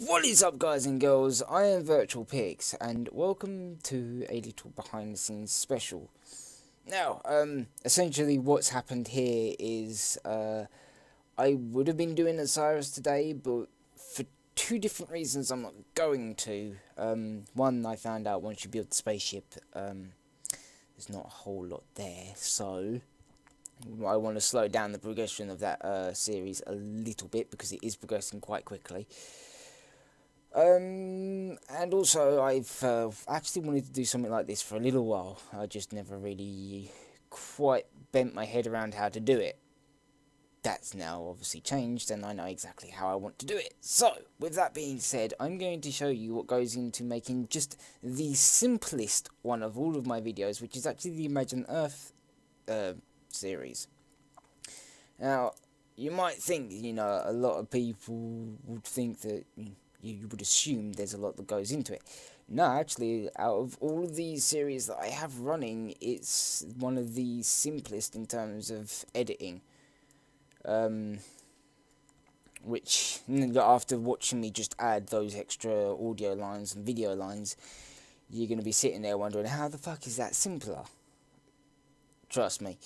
What is up, guys and girls? I am Virtual Pigs, and welcome to a little behind the scenes special. Now, essentially what's happened here is, I would have been doing Osiris today, but for two different reasons I'm not going to. One, I found out once you build the spaceship, there's not a whole lot there, so I want to slow down the progression of that series a little bit, because it is progressing quite quickly. And also I've actually wanted to do something like this for a little while. I just never really quite bent my head around how to do it. That's now obviously changed, and I know exactly how I want to do it. So, with that being said, I'm going to show you what goes into making just the simplest one of all of my videos, which is actually the Imagine Earth series. Now, you might think, a lot of people would think that you would assume there's a lot that goes into it. No, actually, out of all of these series that I have running, it's one of the simplest in terms of editing. Which, after watching me just add those extra audio lines and video lines, you're going to be sitting there wondering, how the fuck is that simpler? Trust me.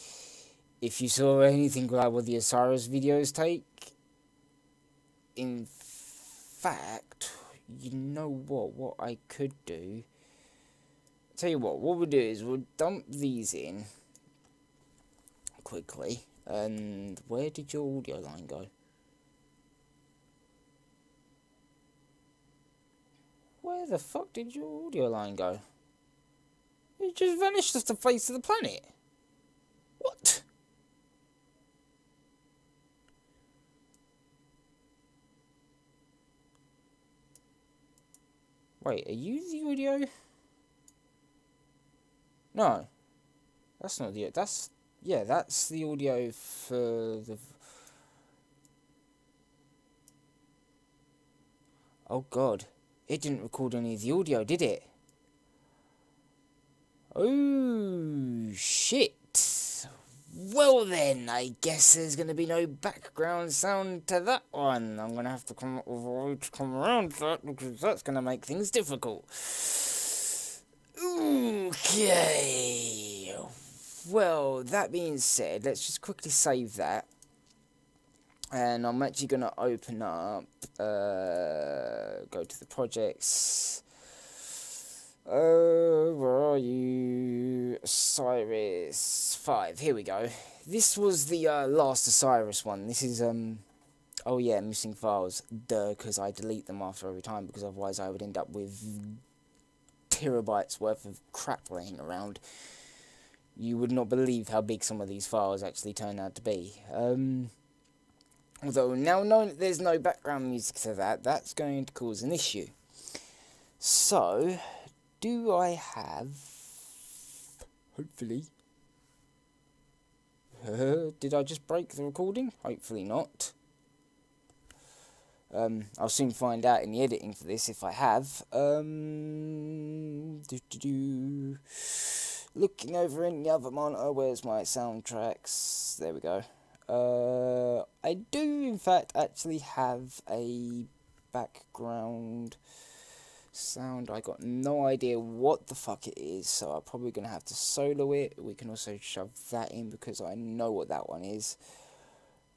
If you saw anything like what the Osiris videos take, in fact, you know what I could do? Tell you what we'll do is we'll dump these in quickly. And where did your audio line go? Where the fuck did your audio line go? It just vanished off the face of the planet. What? Wait, are you the audio? No. That's not the... Yeah, that's the audio for the... Oh, God. It didn't record any of the audio, did it? Oh, shit. Well then, I guess there's going to be no background sound to that one. I'm going to have to come up with a way to come around that, because that's going to make things difficult. Okay. Well, that being said, let's just quickly save that. And I'm actually going to open up, go to the projects. Where are you? Osiris 5. Here we go. This was the last Osiris one. This is, oh yeah, missing files. Duh, because I delete them after every time, because otherwise I would end up with terabytes worth of crap laying around. You would not believe how big some of these files actually turn out to be. Although, now knowing that there's no background music to that, that's going to cause an issue. So, do I have... Hopefully. Did I just break the recording? Hopefully not. I'll soon find out in the editing for this if I have. Looking over in the other monitor, where's my soundtracks? There we go. I do, in fact, actually have a background sound. I got no idea what the fuck it is, so I'm probably going to have to solo it. We can also shove that in, because I know what that one is.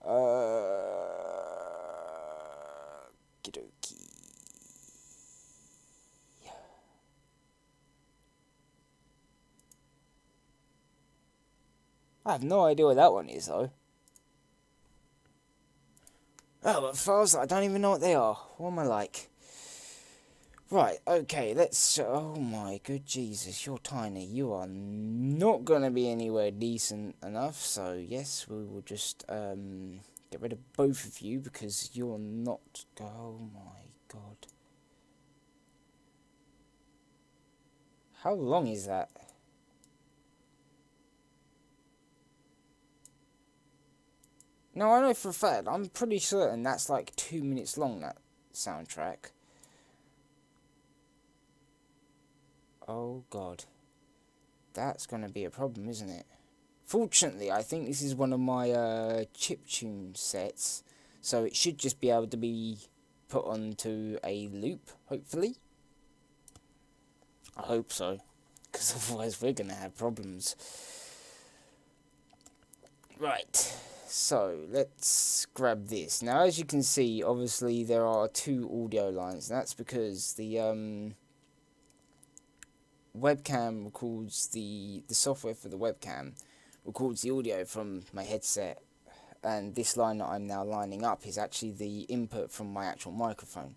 Okey-dokey. I have no idea what that one is, though. Oh, but files, I don't even know what they are. What am I like? Right, okay, let's... Oh my good Jesus, you're tiny. You are not going to be anywhere decent enough. So, yes, we will just get rid of both of you, because you're not... Oh my God. How long is that? No, I know for a fact. I'm pretty certain that's like 2 minutes long, that soundtrack. Oh, God. That's going to be a problem, isn't it? Fortunately, I think this is one of my chiptune sets, so it should just be able to be put onto a loop, hopefully. I hope so, because otherwise we're going to have problems. Right, so let's grab this. Now, as you can see, obviously there are two audio lines, and that's because the webcam records the software for the webcam records the audio from my headset, and this line that I'm now lining up is actually the input from my actual microphone.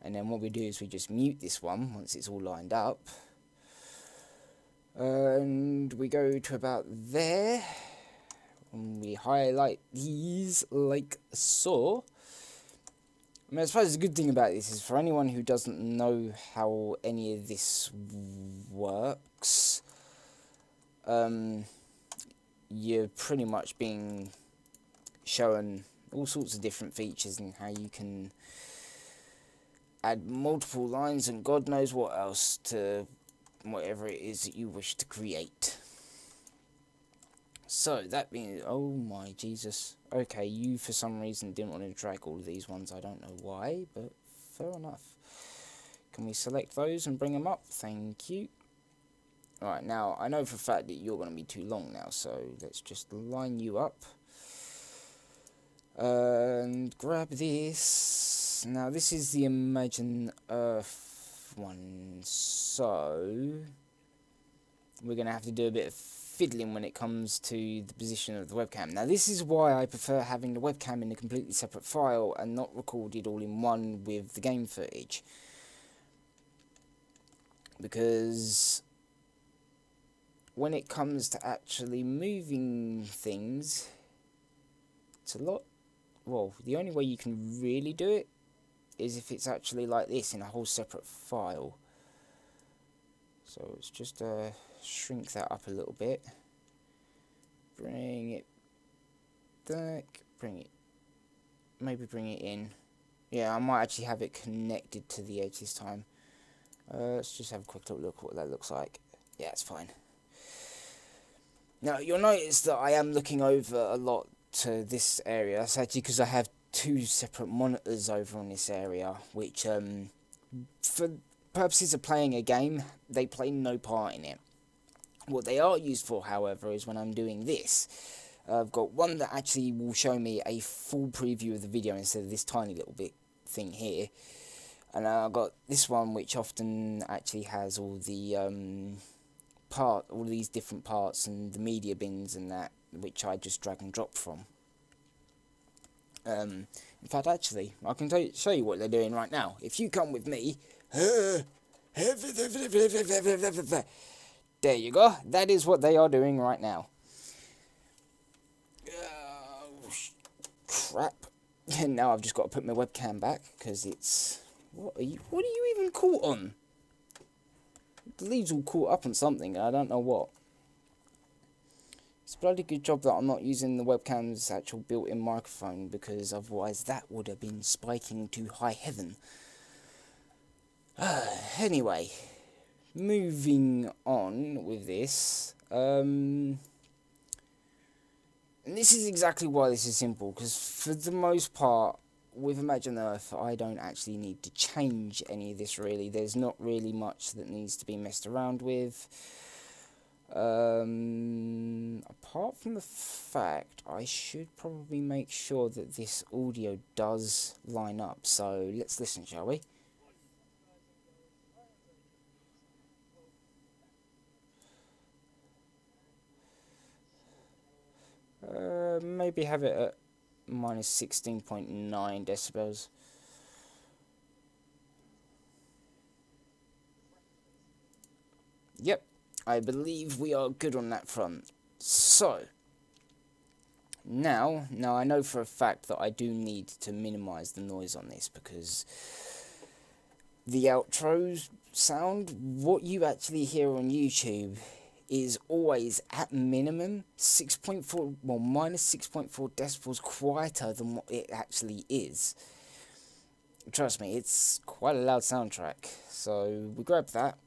And then what we do is we just mute this one once it's all lined up, and we go to about there, and we highlight these like so. I mean, I suppose the good thing about this is, for anyone who doesn't know how any of this works, you're pretty much being shown all sorts of different features and how you can add multiple lines and God knows what else to whatever it is that you wish to create. So, that being... oh my Jesus. Okay, you for some reason didn't want to drag all of these ones. I don't know why, but fair enough. Can we select those and bring them up? Thank you. Alright, now, I know for a fact that you're going to be too long now, so let's just line you up. And grab this. Now, this is the Imagine Earth one, so we're going to have to do a bit of fiddling when it comes to the position of the webcam. Now, this is why I prefer having the webcam in a completely separate file and not recorded all in one with the game footage. Because when it comes to actually moving things, it's a lot... well, the only way you can really do it is if it's actually like this in a whole separate file. So let's just shrink that up a little bit. Bring it back. Maybe bring it in. Yeah, I might actually have it connected to the edge this time. Let's just have a quick look at what that looks like. Yeah, it's fine. Now, you'll notice that I am looking over a lot to this area. That's actually because I have two separate monitors over on this area, which for purposes of playing a game, they play no part in it. What they are used for, however, is when I'm doing this. I've got one that actually will show me a full preview of the video instead of this tiny little bit thing here, and I've got this one which often actually has all the all these different parts and the media bins and that, which I just drag and drop from. In fact, actually, I can show you what they're doing right now. If you come with me, there you go. That is what they are doing right now. Crap. And now I've just got to put my webcam back because it's... What are you even caught on? The leaves all caught up on something, and I don't know what. It's a bloody good job that I'm not using the webcam's actual built-in microphone, because otherwise that would have been spiking to high heaven. Anyway, moving on with this. And this is exactly why this is simple, because for the most part, with Imagine Earth, I don't actually need to change any of this, really. There's not really much that needs to be messed around with. Apart from the fact, I should probably make sure that this audio does line up. So, let's listen, shall we? Maybe have it at minus 16.9 decibels. Yep, I believe we are good on that front. So, now I know for a fact that I do need to minimize the noise on this, because the outro sound, what you actually hear on YouTube, is always at minimum 6.4, well, minus 6.4 decibels quieter than what it actually is. Trust me, it's quite a loud soundtrack. So we grab that.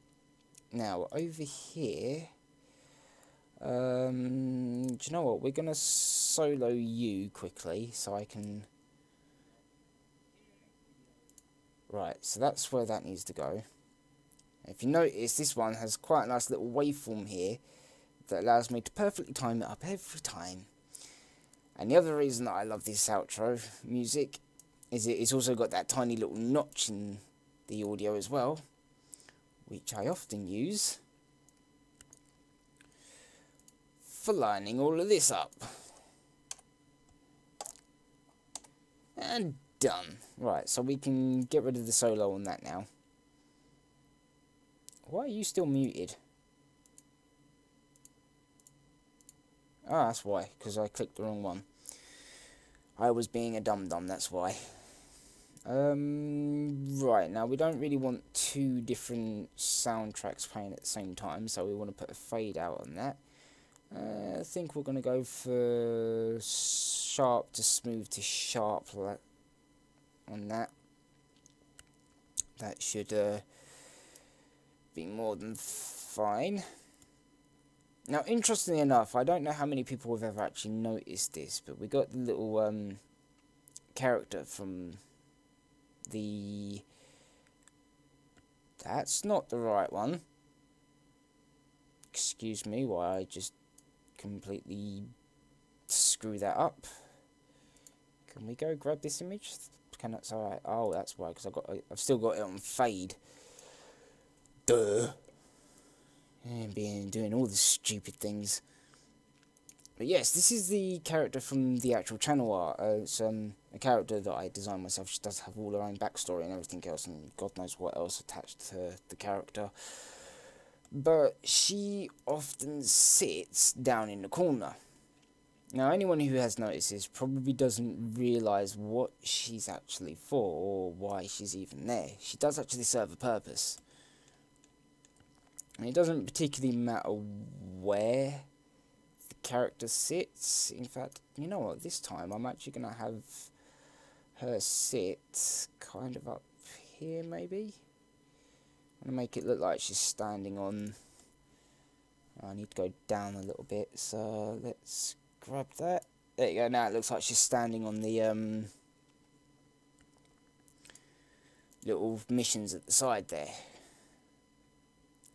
Now over here, do you know what? We're gonna solo you quickly so I can. Right, so that's where that needs to go. If you notice, this one has quite a nice little waveform here that allows me to perfectly time it up every time. And the other reason that I love this outro music is it's also got that tiny little notch in the audio as well, which I often use for lining all of this up. And done. Right, so we can get rid of the solo on that now. Why are you still muted? Ah, that's why, because I clicked the wrong one. I was being a dum-dum, that's why. Right, now we don't really want two different soundtracks playing at the same time, so we want to put a fade out on that. I think we're going to go for sharp to smooth to sharp on that. That should be more than fine. Now, interestingly enough, I don't know how many people have ever actually noticed this, but we got the little character from the... That's not the right one. Excuse me, why I just completely screw that up. Can we go grab this image? Can that's alright. Oh, that's why, because I've still got it on fade. Duh. And doing all the stupid things. But yes, this is the character from the actual channel art. It's a character that I designed myself. She does have all her own backstory and everything else, and God knows what else attached to the character. But she often sits down in the corner. Now, anyone who has noticed this probably doesn't realise what she's actually for, or why she's even there. She does actually serve a purpose. And it doesn't particularly matter where the character sits. In fact, you know what, this time I'm actually going to have her sit kind of up here, maybe. I'm going to make it look like she's standing on... I need to go down a little bit, so let's grab that. There you go, now it looks like she's standing on the little missions at the side there.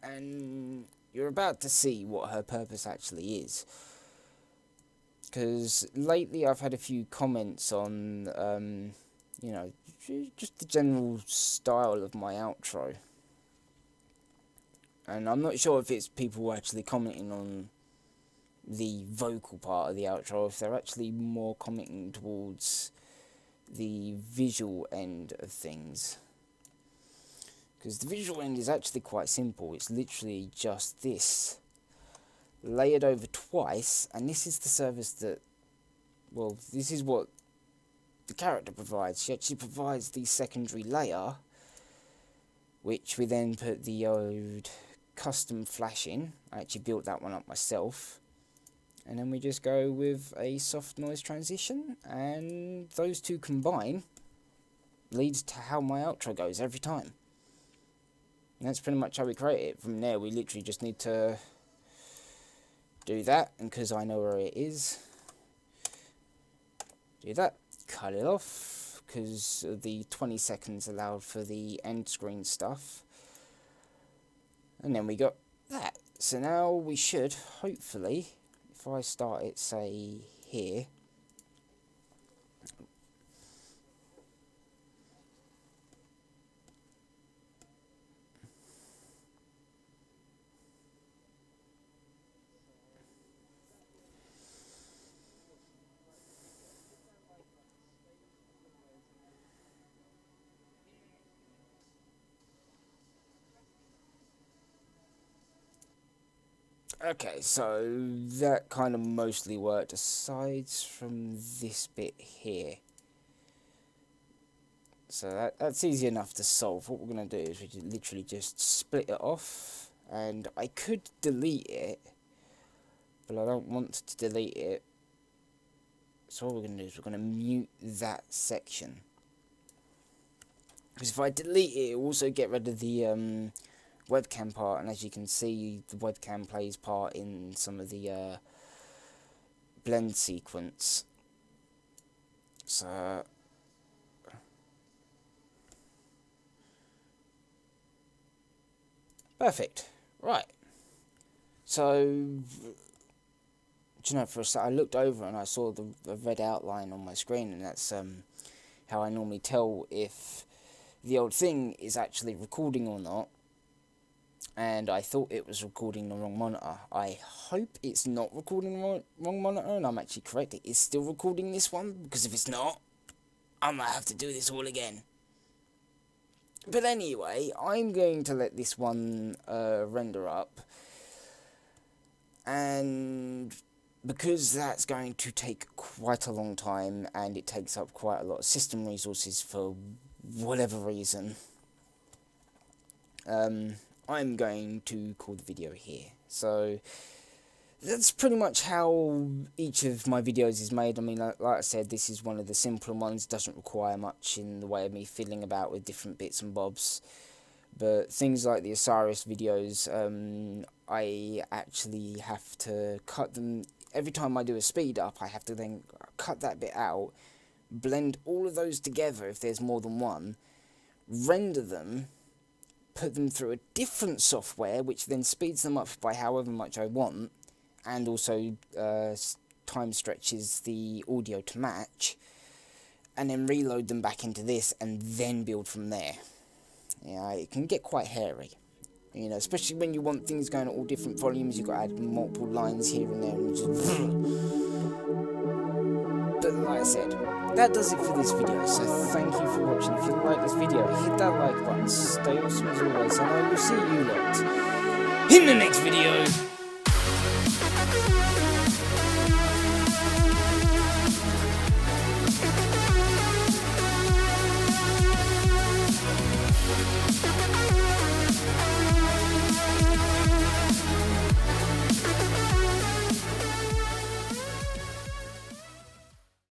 And you're about to see what her purpose actually is. Because lately I've had a few comments on, you know, just the general style of my outro. And I'm not sure if it's people actually commenting on the vocal part of the outro, or if they're actually more commenting towards the visual end of things. Because the visual end is actually quite simple. It's literally just this, layered over twice, and this is the service that, well, this is what the character provides. She actually provides the secondary layer, which we then put the old custom flash in. I actually built that one up myself. And then we just go with a soft noise transition, and those two combine leads to how my outro goes every time. And that's pretty much how we create it. From there, we literally just need to do that, and because I know where it is, do that, cut it off, because the 20 seconds allowed for the end screen stuff. And then we got that. So now we should, hopefully, if I start it, say, here, okay, so that kind of mostly worked, aside from this bit here. So that's easy enough to solve. What we're going to do is we literally just split it off, and I could delete it, but I don't want to delete it. So what we're going to do is we're going to mute that section. Because if I delete it, it'll also get rid of the webcam part, and as you can see, the webcam plays part in some of the blend sequence. So Perfect. Right. So, do you know, for a second I looked over and I saw the red outline on my screen, and that's how I normally tell if the old thing is actually recording or not. And I thought it was recording the wrong monitor. I hope it's not recording the wrong monitor, and I'm actually correct. It is still recording this one, because if it's not, I might have to do this all again. But anyway, I'm going to let this one render up. And because that's going to take quite a long time, and it takes up quite a lot of system resources for whatever reason, I'm going to call the video here. So that's pretty much how each of my videos is made. I mean, like I said, this is one of the simpler ones. Doesn't require much in the way of me fiddling about with different bits and bobs. But things like the Osiris videos, I actually have to cut them. Every time I do a speed up, I have to then cut that bit out, blend all of those together if there's more than one, render them, put them through a different software, which then speeds them up by however much I want, and also time stretches the audio to match, and then reload them back into this, and then build from there. Yeah, it can get quite hairy, you know, especially when you want things going at all different volumes. You've got to add multiple lines here and there, and just but like I said, that does it for this video, so thank you for watching. If you like this video, hit that like button, stay awesome as always, and I will see you lot in the next video.